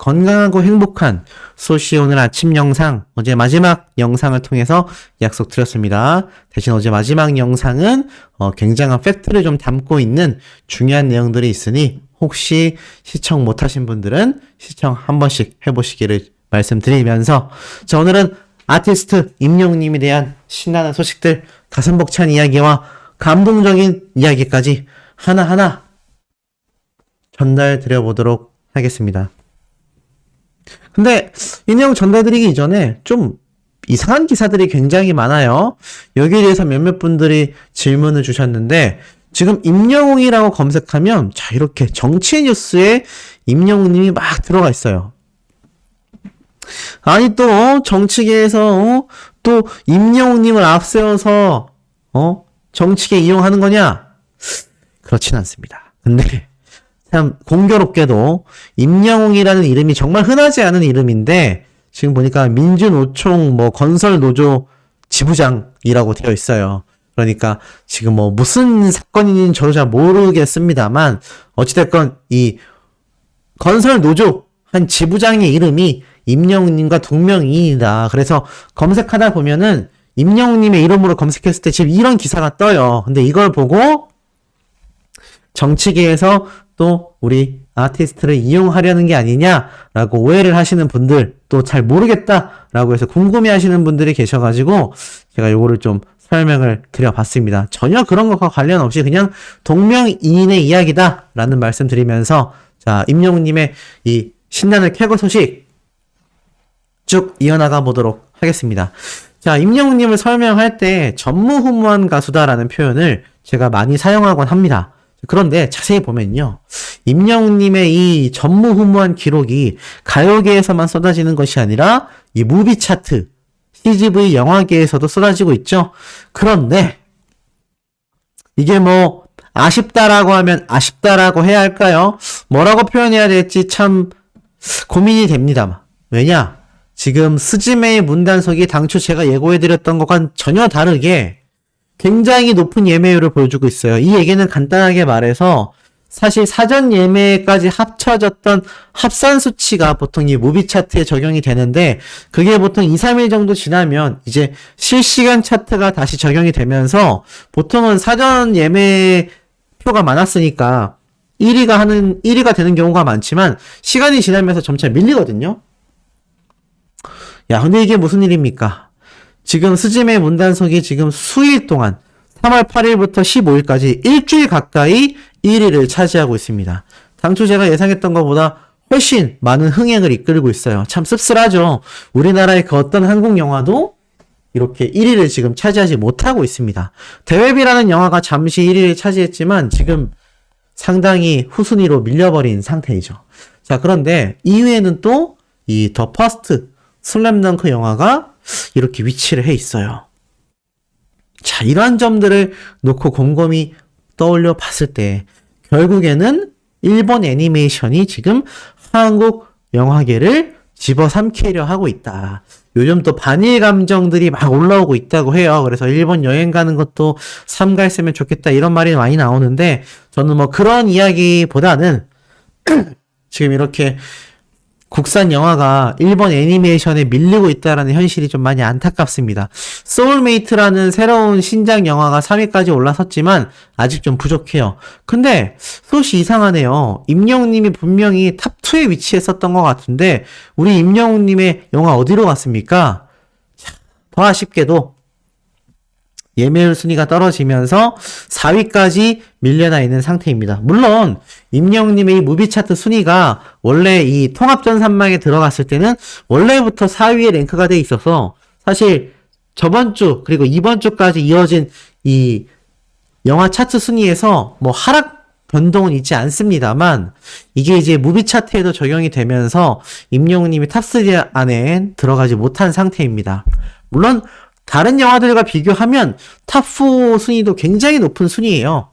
건강하고 행복한 소시 오늘 아침 영상, 어제 마지막 영상을 통해서 약속드렸습니다. 대신 어제 마지막 영상은 굉장한 팩트를 좀 담고 있는 중요한 내용들이 있으니 혹시 시청 못하신 분들은 시청 한 번씩 해보시기를 말씀드리면서, 자, 오늘은 아티스트 임영웅님에 대한 신나는 소식들, 가슴 벅찬 이야기와 감동적인 이야기까지 하나하나 전달 드려보도록 하겠습니다. 근데 이 내용 전달드리기 이전에 좀 이상한 기사들이 굉장히 많아요. 여기에 대해서 몇몇 분들이 질문을 주셨는데, 지금 임영웅이라고 검색하면 자, 이렇게 정치 뉴스에 임영웅님이 막 들어가 있어요. 아니 또 정치계에서 또 임영웅님을 앞세워서 정치계 이용하는 거냐? 그렇진 않습니다. 근데 참 공교롭게도 임영웅이라는 이름이 정말 흔하지 않은 이름인데, 지금 보니까 민주노총 건설노조 지부장이라고 되어 있어요. 그러니까 지금 무슨 사건인지는 저도 잘 모르겠습니다만, 어찌됐건 이 건설노조 한 지부장의 이름이 임영웅님과 동명이인이다. 그래서 검색하다 보면은 임영웅님의 이름으로 검색했을 때 지금 이런 기사가 떠요. 근데 이걸 보고 정치계에서 또 우리 아티스트를 이용하려는 게 아니냐라고 오해를 하시는 분들, 또 잘 모르겠다라고 해서 궁금해하시는 분들이 계셔가지고 제가 요거를 좀 설명을 드려봤습니다. 전혀 그런 것과 관련 없이 그냥 동명이인의 이야기다라는 말씀 드리면서, 자, 임영웅님의 이 신나는 쾌거 소식 쭉 이어나가 보도록 하겠습니다. 자, 임영웅님을 설명할 때 전무후무한 가수다라는 표현을 제가 많이 사용하곤 합니다. 그런데 자세히 보면요, 임영웅님의 이 전무후무한 기록이 가요계에서만 쏟아지는 것이 아니라 이 무비 차트, CGV 영화계에서도 쏟아지고 있죠. 그런데 이게 아쉽다라고 하면 아쉽다라고 해야 할까요? 뭐라고 표현해야 될지 참 고민이 됩니다. 왜냐? 지금 스즈메의 문단속이 당초 제가 예고해드렸던 것과는 전혀 다르게 굉장히 높은 예매율을 보여주고 있어요. 이 얘기는 간단하게 말해서 사실 사전 예매까지 합쳐졌던 합산 수치가 보통 이 무비 차트에 적용이 되는데, 그게 보통 2, 3일 정도 지나면 이제 실시간 차트가 다시 적용이 되면서, 보통은 사전 예매 표가 많았으니까 1위가 되는 경우가 많지만 시간이 지나면서 점차 밀리거든요. 야, 근데 이게 무슨 일입니까? 지금 스즈메 문단속이 지금 수일 동안 3월 8일부터 15일까지 일주일 가까이 1위를 차지하고 있습니다. 당초 제가 예상했던 것보다 훨씬 많은 흥행을 이끌고 있어요. 참 씁쓸하죠. 우리나라의 그 어떤 한국 영화도 이렇게 1위를 지금 차지하지 못하고 있습니다. 대회비라는 영화가 잠시 1위를 차지했지만 지금 상당히 후순위로 밀려버린 상태이죠. 자, 그런데 이후에는 또 이 더 퍼스트 슬램덩크 영화가 이렇게 위치를 해 있어요. 자, 이러한 점들을 놓고 곰곰이 떠올려 봤을 때 결국에는 일본 애니메이션이 지금 한국 영화계를 집어삼키려 하고 있다. 요즘 또 반일 감정들이 막 올라오고 있다고 해요. 그래서 일본 여행 가는 것도 삼가했으면 좋겠다, 이런 말이 많이 나오는데, 저는 그런 이야기보다는 지금 이렇게 국산 영화가 일본 애니메이션에 밀리고 있다라는 현실이 좀 많이 안타깝습니다. 소울메이트라는 새로운 신작 영화가 3위까지 올라섰지만 아직 좀 부족해요. 근데 소식 이상하네요. 임영웅님이 분명히 탑2에 위치했었던 것 같은데 우리 임영웅님의 영화 어디로 갔습니까? 더 아쉽게도 예매율 순위가 떨어지면서 4위까지 밀려나 있는 상태입니다. 물론 임영웅님의 이 무비 차트 순위가 원래 이 통합전산망에 들어갔을 때는 원래부터 4위에 랭크가 돼 있어서 사실 저번 주 그리고 이번 주까지 이어진 이 영화 차트 순위에서 하락 변동은 있지 않습니다만, 이게 이제 무비 차트에도 적용이 되면서 임영웅님이 탑3 안에 들어가지 못한 상태입니다. 물론 다른 영화들과 비교하면 탑4 순위도 굉장히 높은 순위예요.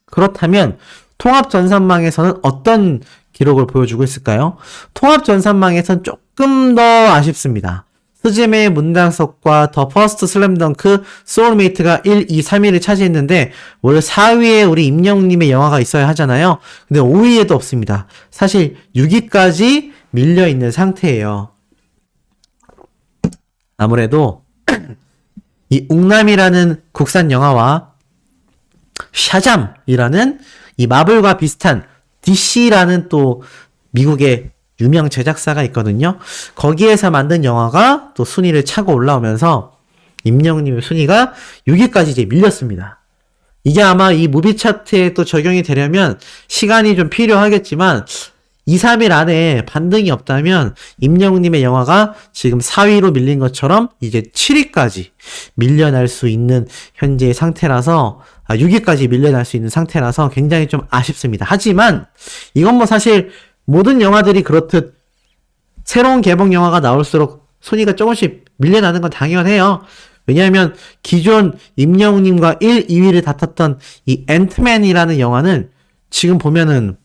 그렇다면 통합전산망에서는 어떤 기록을 보여주고 있을까요? 통합전산망에서는 조금 더 아쉽습니다. 스즈메의 문단속과 더 퍼스트 슬램덩크, 소울메이트가 1, 2, 3위를 차지했는데 원래 4위에 우리 임영웅님의 영화가 있어야 하잖아요. 근데 5위에도 없습니다. 사실 6위까지 밀려있는 상태예요. 아무래도 이 웅남이라는 국산 영화와 샤잠이라는 이 마블과 비슷한 DC라는 또 미국의 유명 제작사가 있거든요. 거기에서 만든 영화가 또 순위를 차고 올라오면서 임영웅님의 순위가 6위까지 이제 밀렸습니다. 이게 아마 이 무비 차트에 또 적용이 되려면 시간이 좀 필요하겠지만 2, 3일 안에 반등이 없다면 임영웅님의 영화가 지금 4위로 밀린 것처럼 이제 7위까지 밀려날 수 있는 현재의 상태라서 6위까지 밀려날 수 있는 상태라서 굉장히 좀 아쉽습니다. 하지만 이건 뭐 사실 모든 영화들이 그렇듯 새로운 개봉 영화가 나올수록 순위가 조금씩 밀려나는 건 당연해요. 왜냐하면 기존 임영웅님과 1, 2위를 다퉜던 이 앤트맨이라는 영화는 지금 보면은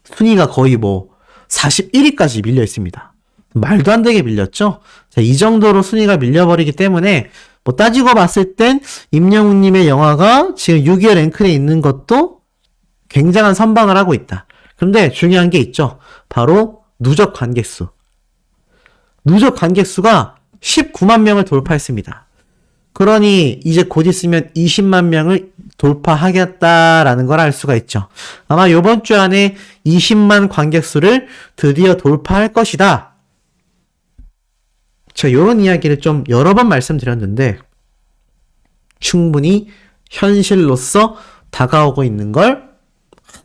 순위가 거의 뭐 41위까지 밀려 있습니다. 말도 안 되게 밀렸죠? 자, 이 정도로 순위가 밀려버리기 때문에 뭐 따지고 봤을 땐 임영웅님의 영화가 지금 6위에 랭크에 있는 것도 굉장한 선방을 하고 있다. 근데 중요한 게 있죠. 바로 누적 관객수. 누적 관객수가 19만 명을 돌파했습니다. 그러니 이제 곧 있으면 20만 명을 돌파하겠다라는 걸 알 수가 있죠. 아마 이번 주 안에 20만 관객수를 드디어 돌파할 것이다. 제가 이런 이야기를 좀 여러 번 말씀드렸는데 충분히 현실로서 다가오고 있는 걸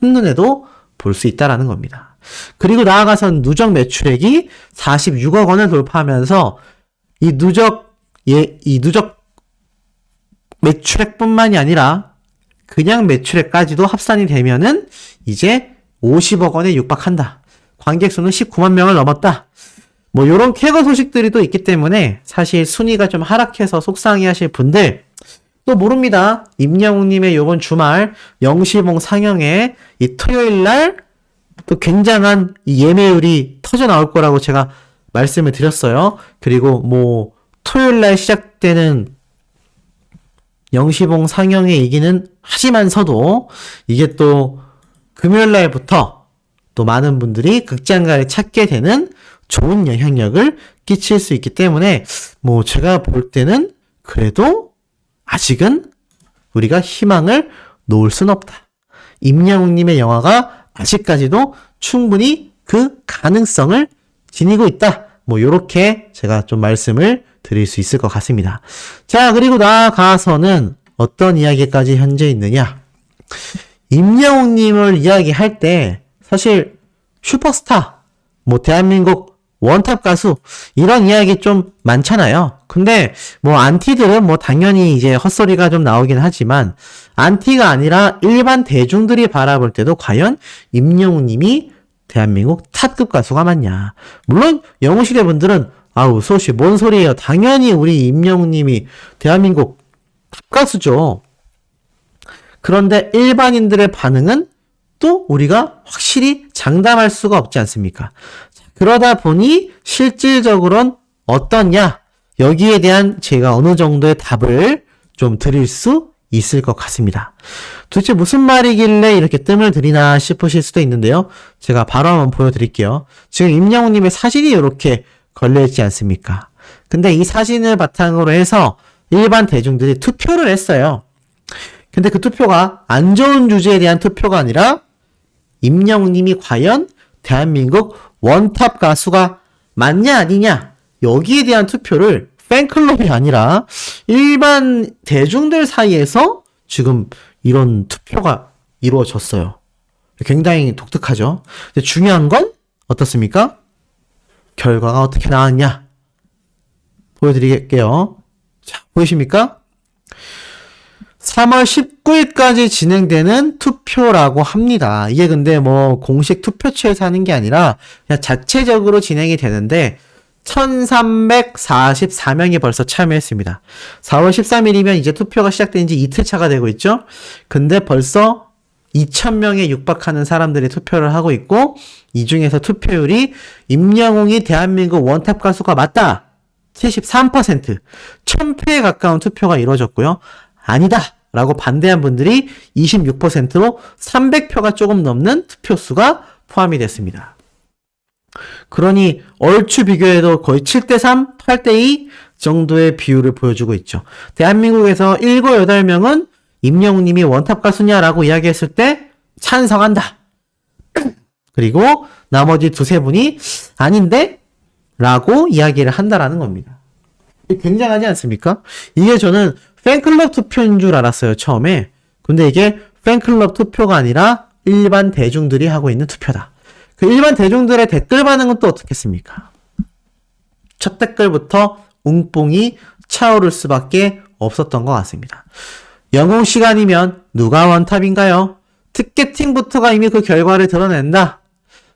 한눈에도 볼 수 있다라는 겁니다. 그리고 나아가선 누적 매출액이 46억 원을 돌파하면서 이 누적 매출액뿐만이 아니라 그냥 매출액까지도 합산이 되면은 이제 50억 원에 육박한다. 관객수는 19만 명을 넘었다. 뭐 요런 쾌거 소식들이 또 있기 때문에 사실 순위가 좀 하락해서 속상해하실 분들 또 모릅니다. 임영웅님의 요번 주말 영시봉 상영에 이 토요일날 또 굉장한 이 예매율이 터져 나올 거라고 제가 말씀을 드렸어요. 그리고 뭐 토요일날 시작되는 영시봉 상영의 얘기는 하지만서도 이게 또 금요일날부터 또 많은 분들이 극장가를 찾게 되는 좋은 영향력을 끼칠 수 있기 때문에 뭐 제가 볼 때는 그래도 아직은 우리가 희망을 놓을 순 없다. 임영웅님의 영화가 아직까지도 충분히 그 가능성을 지니고 있다. 뭐 요렇게 제가 좀 말씀을 드릴 수 있을 것 같습니다. 자, 그리고 나아가서는 어떤 이야기까지 현재 있느냐. 임영웅님을 이야기할 때 사실 슈퍼스타, 뭐 대한민국 원탑 가수 이런 이야기 좀 많잖아요. 근데 뭐 안티들은 뭐 당연히 이제 헛소리가 좀 나오긴 하지만 안티가 아니라 일반 대중들이 바라볼 때도 과연 임영웅님이 대한민국 탑급 가수가 맞냐. 물론 영웅시대 분들은 아우 소시 뭔 소리예요. 당연히 우리 임영웅님이 대한민국 탑 가수죠. 그런데 일반인들의 반응은 또 우리가 확실히 장담할 수가 없지 않습니까? 그러다 보니 실질적으로는 어떠냐? 여기에 대한 제가 어느 정도의 답을 좀 드릴 수 있을 것 같습니다. 도대체 무슨 말이길래 이렇게 뜸을 들이나 싶으실 수도 있는데요. 제가 바로 한번 보여드릴게요. 지금 임영웅님의 사진이 이렇게 걸려있지 않습니까? 근데 이 사진을 바탕으로 해서 일반 대중들이 투표를 했어요. 근데 그 투표가 안 좋은 주제에 대한 투표가 아니라 임영웅님이 과연 대한민국 원탑 가수가 맞냐 아니냐 여기에 대한 투표를 팬클럽이 아니라 일반 대중들 사이에서 지금 이런 투표가 이루어졌어요. 굉장히 독특하죠. 근데 중요한 건 어떻습니까? 결과가 어떻게 나왔냐 보여드릴게요. 자, 보이십니까? 3월 19일까지 진행되는 투표라고 합니다. 이게 근데 뭐 공식 투표처에서 하는 게 아니라 그냥 자체적으로 진행이 되는데 1344명이 벌써 참여했습니다. 4월 13일이면 이제 투표가 시작된 지 이틀 차가 되고 있죠. 근데 벌써 2000명에 육박하는 사람들이 투표를 하고 있고 이 중에서 투표율이 임영웅이 대한민국 원탑 가수가 맞다 73%, 1000패에 가까운 투표가 이루어졌고요. 아니다! 라고 반대한 분들이 26%로 300표가 조금 넘는 투표수가 포함이 됐습니다. 그러니 얼추 비교해도 거의 7대3, 8대2 정도의 비율을 보여주고 있죠. 대한민국에서 7, 8명은 임영웅 님이 원탑 가수냐라고 이야기했을 때 찬성한다. 그리고 나머지 두세 분이 아닌데? 라고 이야기를 한다라는 겁니다. 굉장하지 않습니까? 이게 저는 팬클럽 투표인 줄 알았어요, 처음에. 근데 이게 팬클럽 투표가 아니라 일반 대중들이 하고 있는 투표다. 그 일반 대중들의 댓글 반응은 또 어떻겠습니까? 첫 댓글부터 웅뽕이 차오를 수밖에 없었던 것 같습니다. 영웅 시간이면 누가 원탑인가요? 티켓팅부터가 이미 그 결과를 드러낸다.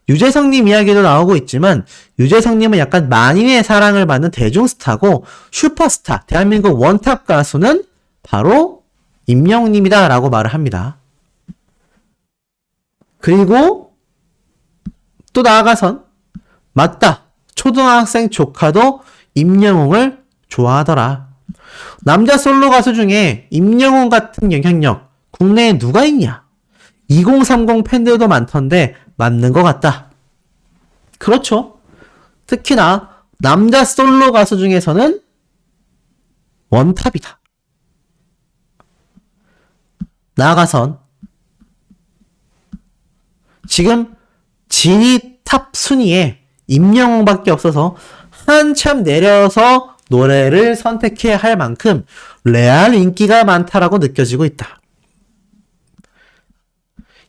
유재석님 이야기도 나오고 있지만 유재석님은 약간 만인의 사랑을 받는 대중스타고 슈퍼스타, 대한민국 원탑 가수는 바로 임영웅님이다 라고 말을 합니다. 그리고 또 나아가선 맞다. 초등학생 조카도 임영웅을 좋아하더라. 남자 솔로 가수 중에 임영웅 같은 영향력 국내에 누가 있냐? 2030 팬들도 많던데 맞는 것 같다. 그렇죠. 특히나 남자 솔로 가수 중에서는 원탑이다. 나아가선 지금 진이 탑 순위에 임영웅밖에 없어서 한참 내려서 노래를 선택해야 할 만큼 레알 인기가 많다라고 느껴지고 있다.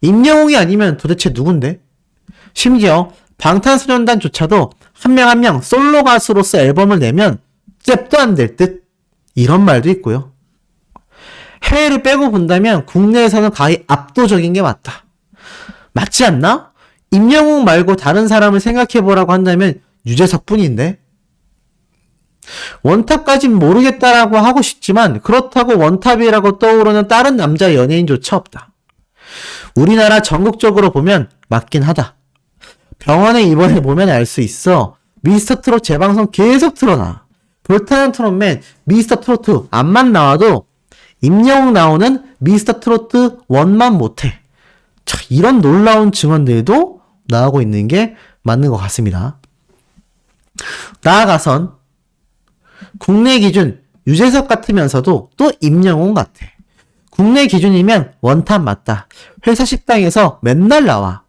임영웅이 아니면 도대체 누군데? 심지어 방탄소년단조차도 한 명 한 명 솔로 가수로서 앨범을 내면 잽도 안 될 듯 이런 말도 있고요. 해외를 빼고 본다면 국내에서는 거의 압도적인 게 맞다. 맞지 않나? 임영웅 말고 다른 사람을 생각해보라고 한다면 유재석뿐인데? 원탑까진 모르겠다라고 하고 싶지만 그렇다고 원탑이라고 떠오르는 다른 남자 연예인조차 없다. 우리나라 전국적으로 보면 맞긴 하다. 병원에 입원해 보면 알 수 있어. 미스터트롯 재방송 계속 틀어놔. 불타는 트롯맨, 미스터트로트 안만 나와도 임영웅 나오는 미스터트로트 1만 못해. 자, 이런 놀라운 증언들도 나오고 있는 게 맞는 것 같습니다. 나아가선 국내 기준 유재석 같으면서도 또 임영웅 같아. 국내 기준이면 원탑 맞다. 회사 식당에서 맨날 나와.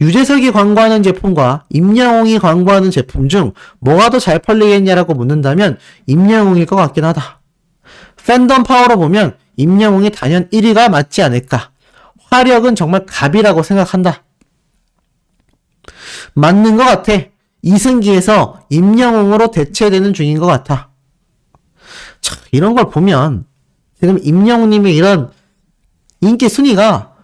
유재석이 광고하는 제품과 임영웅이 광고하는 제품 중 뭐가 더 잘 팔리겠냐라고 묻는다면 임영웅일 것 같긴 하다. 팬덤 파워로 보면 임영웅이 단연 1위가 맞지 않을까. 화력은 정말 갑이라고 생각한다. 맞는 것 같아. 이승기에서 임영웅으로 대체되는 중인 것 같아. 자, 이런 걸 보면 지금 임영웅님의 이런 인기 순위가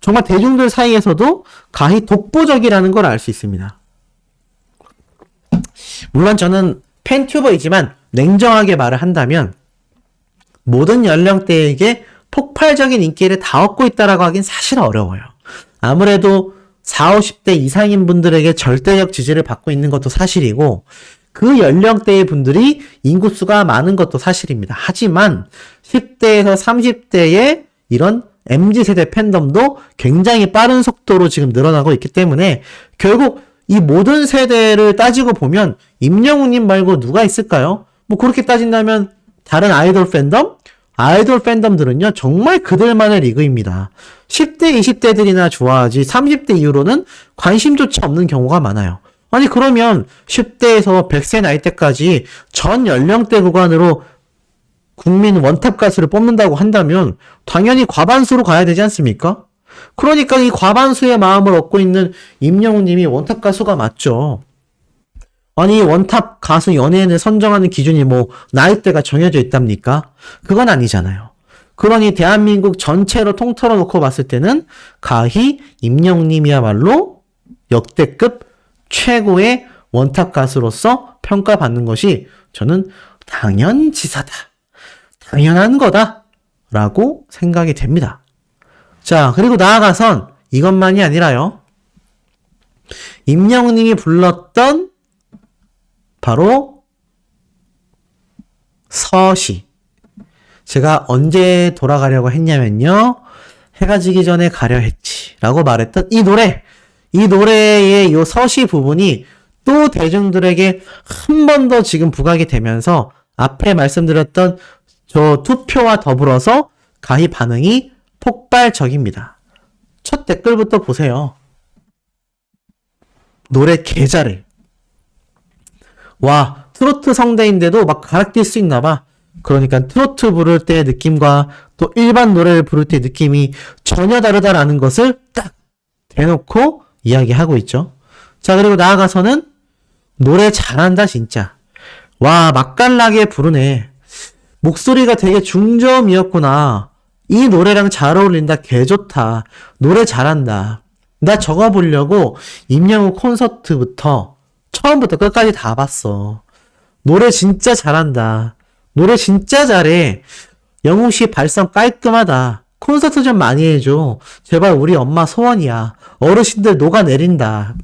정말 대중들 사이에서도 가히 독보적이라는 걸 알 수 있습니다. 물론 저는 팬튜버이지만 냉정하게 말을 한다면 모든 연령대에게 폭발적인 인기를 다 얻고 있다라고 하긴 사실 어려워요. 아무래도 40, 50대 이상인 분들에게 절대적 지지를 받고 있는 것도 사실이고 그 연령대의 분들이 인구수가 많은 것도 사실입니다. 하지만 10대에서 30대의 이런 MZ세대 팬덤도 굉장히 빠른 속도로 지금 늘어나고 있기 때문에 결국 이 모든 세대를 따지고 보면 임영웅님 말고 누가 있을까요? 뭐 그렇게 따진다면 다른 아이돌 팬덤? 아이돌 팬덤들은요 정말 그들만의 리그입니다. 10대, 20대들이나 좋아하지 30대 이후로는 관심조차 없는 경우가 많아요. 아니 그러면 10대에서 100세 나이대까지 전 연령대 구간으로 국민 원탑 가수를 뽑는다고 한다면 당연히 과반수로 가야 되지 않습니까? 그러니까 이 과반수의 마음을 얻고 있는 임영웅 님이 원탑 가수가 맞죠. 아니 원탑 가수 연예인을 선정하는 기준이 뭐 나이대가 정해져 있답니까? 그건 아니잖아요. 그러니 대한민국 전체로 통틀어 놓고 봤을 때는 가히 임영웅 님이야말로 역대급 최고의 원탑 가수로서 평가받는 것이 저는 당연지사다. 당연한 거다. 라고 생각이 됩니다. 자, 그리고 나아가선 이것만이 아니라요. 임영웅 님이 불렀던 바로 서시. 제가 언제 돌아가려고 했냐면요. 해가 지기 전에 가려 했지 라고 말했던 이 노래의 요 서시 부분이 또 대중들에게 한 번 더 지금 부각이 되면서 앞에 말씀드렸던 저 투표와 더불어서 가히 반응이 폭발적입니다. 첫 댓글부터 보세요. 노래 개 잘해. 와, 트로트 성대인데도 막 갈아낄 수 있나 봐. 그러니까 트로트 부를 때의 느낌과 또 일반 노래를 부를 때의 느낌이 전혀 다르다라는 것을 딱 대놓고 이야기하고 있죠. 자, 그리고 나아가서는 노래 잘한다 진짜. 와, 맛깔나게 부르네. 목소리가 되게 중저음이었구나. 이 노래랑 잘 어울린다. 개 좋다. 노래 잘한다. 나 저거 보려고 임영웅 콘서트부터 처음부터 끝까지 다 봤어. 노래 진짜 잘한다. 노래 진짜 잘해. 영웅씨 발성 깔끔하다. 콘서트 좀 많이 해줘. 제발 우리 엄마 소원이야. 어르신들 녹아내린다.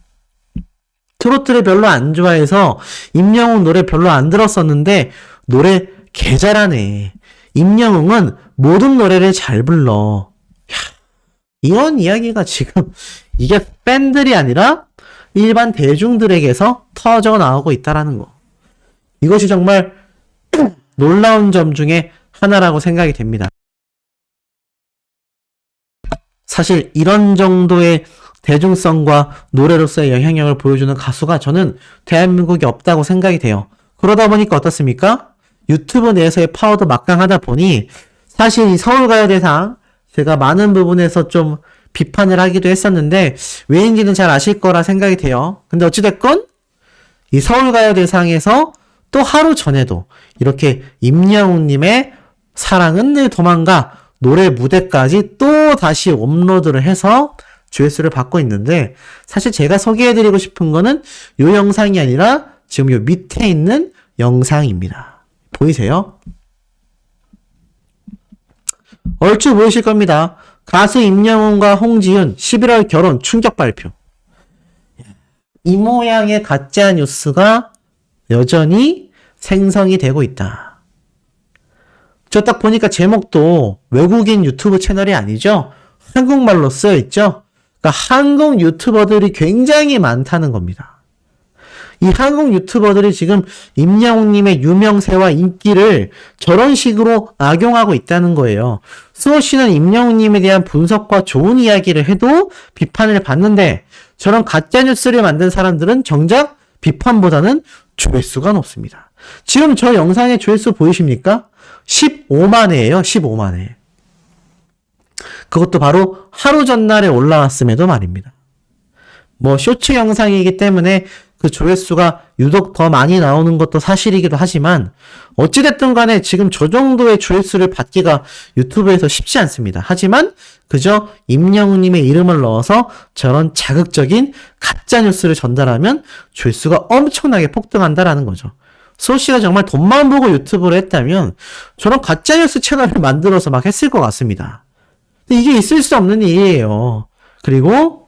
트로트를 별로 안 좋아해서 임영웅 노래 별로 안 들었었는데 노래 개 잘하네. 임영웅은 모든 노래를 잘 불러. 야, 이런 이야기가 지금 이게 팬들이 아니라 일반 대중들에게서 터져 나오고 있다라는 거. 이것이 정말 놀라운 점 중에 하나라고 생각이 됩니다. 사실 이런 정도의 대중성과 노래로서의 영향력을 보여주는 가수가 저는 대한민국에 없다고 생각이 돼요. 그러다 보니까 어떻습니까? 유튜브 내에서의 파워도 막강하다 보니 사실 이 서울가요대상 제가 많은 부분에서 좀 비판을 하기도 했었는데 왜인지는 잘 아실 거라 생각이 돼요. 근데 어찌됐건 이 서울가요대상에서 또 하루 전에도 이렇게 임영웅님의 사랑은 늘 도망가 노래 무대까지 또 다시 업로드를 해서 조회수를 받고 있는데 사실 제가 소개해드리고 싶은 거는 요 영상이 아니라 지금 요 밑에 있는 영상입니다. 보이세요? 얼추 보이실 겁니다. 가수 임영웅과 홍지윤 11월 결혼 충격 발표. 이 모양의 가짜 뉴스가 여전히 생성이 되고 있다. 저 딱 보니까 제목도 외국인 유튜브 채널이 아니죠? 한국말로 쓰여 있죠? 그러니까 한국 유튜버들이 굉장히 많다는 겁니다. 이 한국 유튜버들이 지금 임영웅님의 유명세와 인기를 저런 식으로 악용하고 있다는 거예요. 수호 씨는 임영웅님에 대한 분석과 좋은 이야기를 해도 비판을 받는데 저런 가짜뉴스를 만든 사람들은 정작 비판보다는 조회수가 높습니다. 지금 저 영상의 조회수 보이십니까? 15만 회예요. 15만 회. 그것도 바로 하루 전날에 올라왔음에도 말입니다. 뭐 쇼츠 영상이기 때문에 그 조회수가 유독 더 많이 나오는 것도 사실이기도 하지만 어찌됐든 간에 지금 저 정도의 조회수를 받기가 유튜브에서 쉽지 않습니다. 하지만 그저 임영웅님의 이름을 넣어서 저런 자극적인 가짜뉴스를 전달하면 조회수가 엄청나게 폭등한다라는 거죠. 수호씨가 정말 돈만 보고 유튜브를 했다면 저런 가짜뉴스 채널을 만들어서 막 했을 것 같습니다. 근데 이게 있을 수 없는 일이에요. 그리고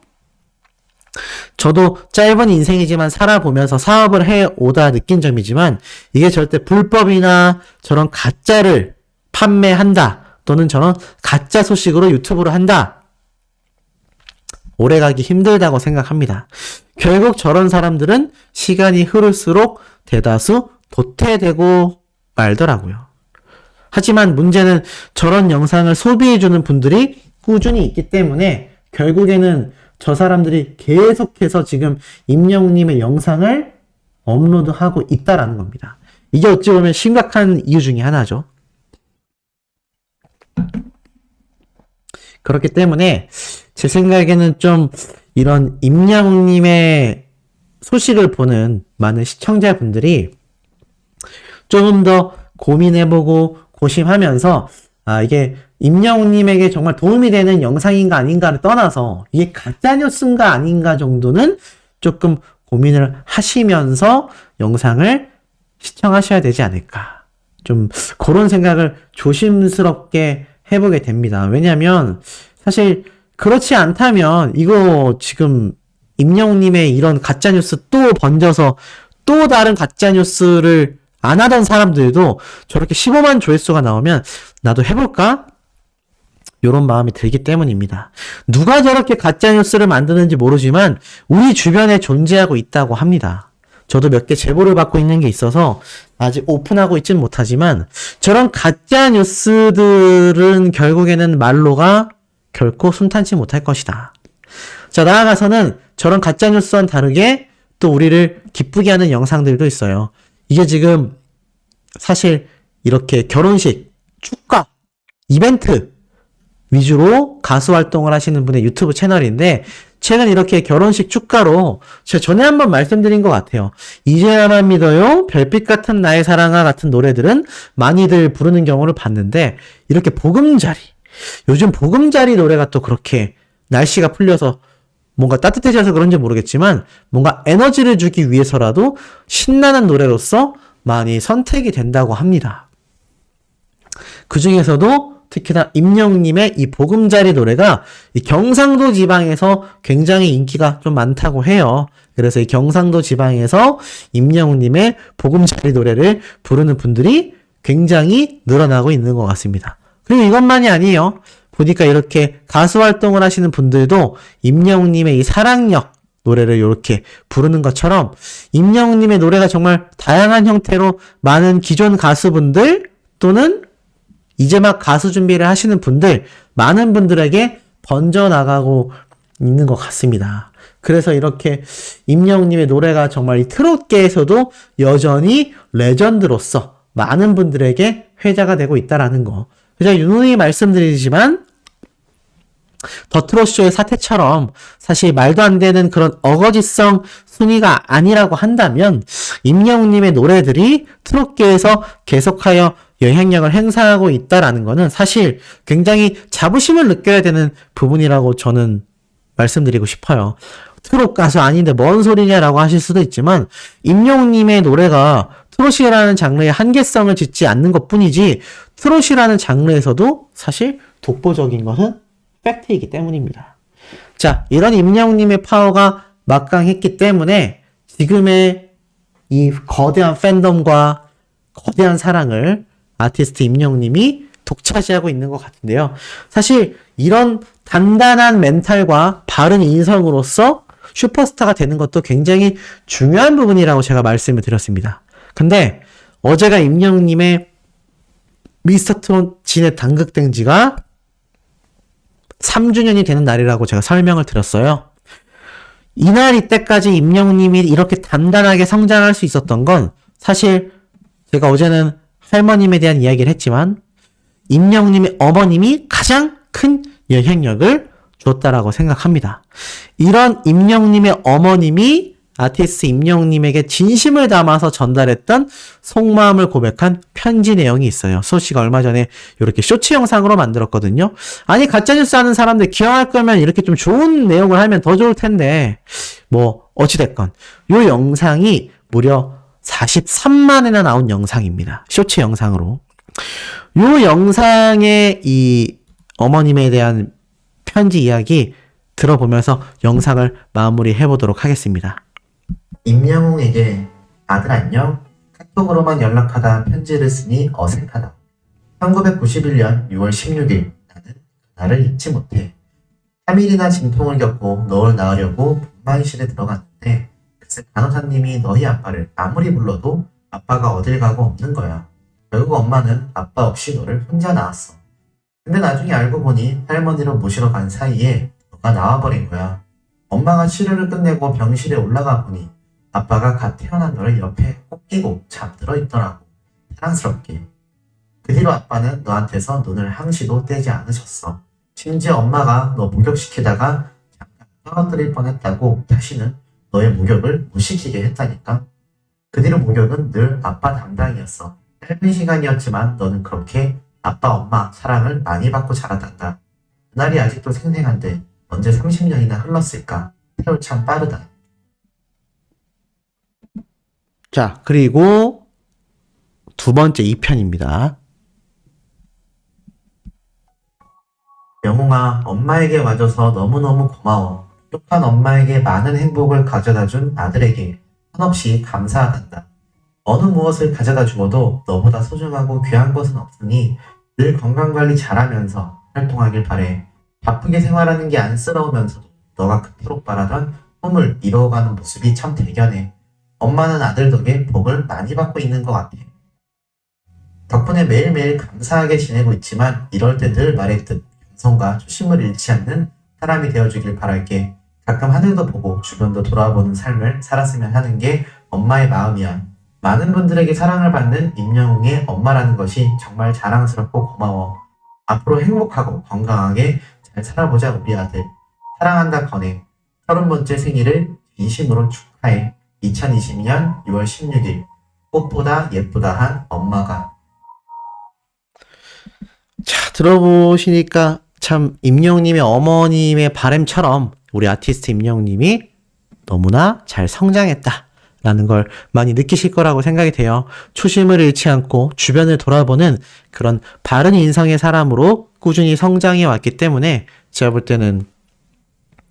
저도 짧은 인생이지만 살아보면서 사업을 해오다 느낀 점이지만 이게 절대 불법이나 저런 가짜를 판매한다 또는 저런 가짜 소식으로 유튜브를 한다 오래가기 힘들다고 생각합니다. 결국 저런 사람들은 시간이 흐를수록 대다수 도태되고 말더라고요. 하지만 문제는 저런 영상을 소비해주는 분들이 꾸준히 있기 때문에 결국에는 저 사람들이 계속해서 지금 임영웅님의 영상을 업로드하고 있다라는 겁니다. 이게 어찌 보면 심각한 이유 중에 하나죠. 그렇기 때문에 제 생각에는 좀 이런 임영웅님의 소식을 보는 많은 시청자분들이 조금 더 고민해보고 고심하면서 이게 임영웅님에게 정말 도움이 되는 영상인가 아닌가를 떠나서 이게 가짜뉴스인가 아닌가 정도는 조금 고민을 하시면서 영상을 시청하셔야 되지 않을까. 좀 그런 생각을 조심스럽게 해보게 됩니다. 왜냐면 사실 그렇지 않다면 이거 지금 임영웅님의 이런 가짜뉴스 또 번져서 또 다른 가짜뉴스를 안 하던 사람들도 저렇게 15만 조회수가 나오면 나도 해볼까? 이런 마음이 들기 때문입니다. 누가 저렇게 가짜뉴스를 만드는지 모르지만 우리 주변에 존재하고 있다고 합니다. 저도 몇 개 제보를 받고 있는 게 있어서 아직 오픈하고 있진 못하지만 저런 가짜뉴스들은 결국에는 말로가 결코 순탄치 못할 것이다. 자, 나아가서는 저런 가짜뉴스와는 다르게 또 우리를 기쁘게 하는 영상들도 있어요. 이게 지금 사실 이렇게 결혼식, 축가, 이벤트 위주로 가수 활동을 하시는 분의 유튜브 채널인데 최근 이렇게 결혼식 축가로 제가 전에 한번 말씀드린 것 같아요. 이제 나만 믿어요, 별빛 같은 나의 사랑아 같은 노래들은 많이들 부르는 경우를 봤는데 이렇게 보금자리, 요즘 보금자리 노래가 또 그렇게 날씨가 풀려서 뭔가 따뜻해져서 그런지 모르겠지만 뭔가 에너지를 주기 위해서라도 신나는 노래로서 많이 선택이 된다고 합니다. 그 중에서도 특히나 임영웅님의 이 보금자리 노래가 이 경상도 지방에서 굉장히 인기가 좀 많다고 해요. 그래서 이 경상도 지방에서 임영웅님의 보금자리 노래를 부르는 분들이 굉장히 늘어나고 있는 것 같습니다. 그리고 이것만이 아니에요. 보니까 이렇게 가수 활동을 하시는 분들도 임영웅님의 이 사랑역 노래를 이렇게 부르는 것처럼 임영웅님의 노래가 정말 다양한 형태로 많은 기존 가수분들 또는 이제 막 가수 준비를 하시는 분들, 많은 분들에게 번져나가고 있는 것 같습니다. 그래서 이렇게 임영웅님의 노래가 정말 이 트롯계에서도 여전히 레전드로서 많은 분들에게 회자가 되고 있다라는 거. 제가 유능히 말씀드리지만 더 트롯쇼의 사태처럼 사실 말도 안 되는 그런 어거지성 순위가 아니라고 한다면 임영웅님의 노래들이 트롯계에서 계속하여 영향력을 행사하고 있다라는 거는 사실 굉장히 자부심을 느껴야 되는 부분이라고 저는 말씀드리고 싶어요. 트롯 가수 아닌데 뭔 소리냐라고 하실 수도 있지만 임영웅님의 노래가 트롯이라는 장르의 한계성을 짓지 않는 것뿐이지 트롯이라는 장르에서도 사실 독보적인 것은 팩트이기 때문입니다. 자, 이런 임영웅님의 파워가 막강했기 때문에 지금의 이 거대한 팬덤과 거대한 사랑을 아티스트 임영웅님이 독차지하고 있는 것 같은데요. 사실 이런 단단한 멘탈과 바른 인성으로서 슈퍼스타가 되는 것도 굉장히 중요한 부분이라고 제가 말씀을 드렸습니다. 근데 어제가 임영웅님의 미스터 트롯 진의 단극된 지가 3주년이 되는 날이라고 제가 설명을 드렸어요. 이날 이때까지 임영웅님이 이렇게 단단하게 성장할 수 있었던 건 사실 제가 어제는 할머님에 대한 이야기를 했지만 임영웅님의 어머님이 가장 큰 영향력을 줬다라고 생각합니다. 이런 임영웅님의 어머님이 아티스트 임영웅님에게 진심을 담아서 전달했던 속마음을 고백한 편지 내용이 있어요. 소씨가 얼마 전에 이렇게 쇼츠 영상으로 만들었거든요. 아니 가짜뉴스 하는 사람들 기왕할 거면 이렇게 좀 좋은 내용을 하면 더 좋을 텐데 뭐 어찌됐건 이 영상이 무려 43만회나 나온 영상입니다. 쇼츠 영상으로. 이 영상의 이 어머님에 대한 편지 이야기 들어보면서 영상을 마무리해 보도록 하겠습니다. 임영웅에게 아들 안녕? 카톡으로만 연락하다 편지를 쓰니 어색하다. 1991년 6월 16일 나는 그날을 잊지 못해. 3일이나 진통을 겪고 너를 낳으려고 분만실에 들어갔는데 글쎄 간호사님이 너희 아빠를 아무리 불러도 아빠가 어딜 가고 없는 거야. 결국 엄마는 아빠 없이 너를 혼자 낳았어. 근데 나중에 알고 보니 할머니로 모시러 간 사이에 너가 나와버린 거야. 엄마가 치료를 끝내고 병실에 올라가 보니 아빠가 갓 태어난 너를 옆에 꼭 끼고 잠들어 있더라고. 사랑스럽게. 그 뒤로 아빠는 너한테서 눈을 항시도 떼지 않으셨어. 심지어 엄마가 너 목욕시키다가 잠깐 떨어뜨릴 뻔했다고 다시는 너의 목욕을 못 시키게 했다니까. 그 뒤로 목욕은 늘 아빠 담당이었어. 짧은 시간이었지만 너는 그렇게 아빠 엄마 사랑을 많이 받고 자라단다. 그날이 아직도 생생한데 언제 30년이나 흘렀을까. 세월 참 빠르다. 자, 그리고 두 번째 2편입니다. 영웅아, 엄마에게 와줘서 너무너무 고마워. 똑똑한 엄마에게 많은 행복을 가져다준 아들에게 한없이 감사하단다. 어느 무엇을 가져다 주어도 너보다 소중하고 귀한 것은 없으니 늘 건강관리 잘하면서 활동하길 바래. 바쁘게 생활하는 게 안쓰러우면서도 너가 그토록 바라던 꿈을 이루어가는 모습이 참 대견해. 엄마는 아들 덕에 복을 많이 받고 있는 것 같아. 덕분에 매일매일 감사하게 지내고 있지만 이럴 때 늘 말했듯 겸손과 초심을 잃지 않는 사람이 되어주길 바랄게. 가끔 하늘도 보고 주변도 돌아보는 삶을 살았으면 하는 게 엄마의 마음이야. 많은 분들에게 사랑을 받는 임영웅의 엄마라는 것이 정말 자랑스럽고 고마워. 앞으로 행복하고 건강하게 잘 살아보자 우리 아들. 사랑한다 건혜. 30번째 생일을 진심으로 축하해. 2022년 6월 16일 꽃보다 예쁘다 한 엄마가. 자, 들어보시니까 참 임영웅님의 어머님의 바람처럼 우리 아티스트 임영웅님이 너무나 잘 성장했다라는 걸 많이 느끼실 거라고 생각이 돼요. 초심을 잃지 않고 주변을 돌아보는 그런 바른 인성의 사람으로 꾸준히 성장해 왔기 때문에 제가 볼 때는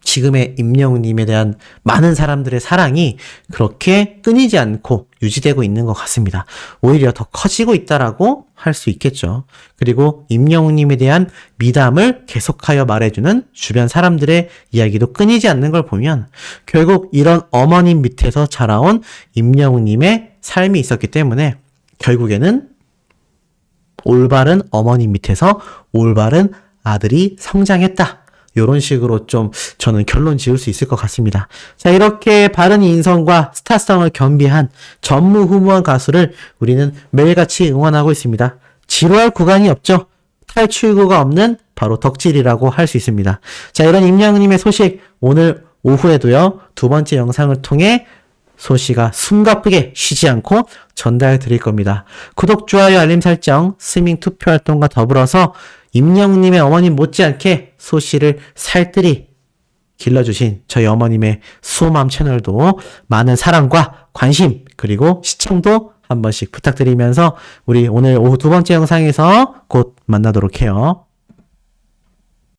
지금의 임영웅님에 대한 많은 사람들의 사랑이 그렇게 끊이지 않고 유지되고 있는 것 같습니다. 오히려 더 커지고 있다라고 할 수 있겠죠. 그리고 임영웅님에 대한 미담을 계속하여 말해주는 주변 사람들의 이야기도 끊이지 않는 걸 보면 결국 이런 어머님 밑에서 자라온 임영웅님의 삶이 있었기 때문에 결국에는 올바른 어머님 밑에서 올바른 아들이 성장했다. 이런 식으로 좀 저는 결론 지을 수 있을 것 같습니다. 자, 이렇게 바른 인성과 스타성을 겸비한 전무후무한 가수를 우리는 매일같이 응원하고 있습니다. 지루할 구간이 없죠. 탈출구가 없는 바로 덕질이라고 할 수 있습니다. 자, 이런 임영웅님의 소식 오늘 오후에도요. 두 번째 영상을 통해 소식가 숨가쁘게 쉬지 않고 전달 드릴 겁니다. 구독, 좋아요, 알림 설정, 스밍 투표 활동과 더불어서 임영웅님의 어머님 못지않게 소식을 살뜰히 길러주신 저희 어머님의 수호맘 채널도 많은 사랑과 관심 그리고 시청도 한 번씩 부탁드리면서 우리 오늘 오후 두 번째 영상에서 곧 만나도록 해요.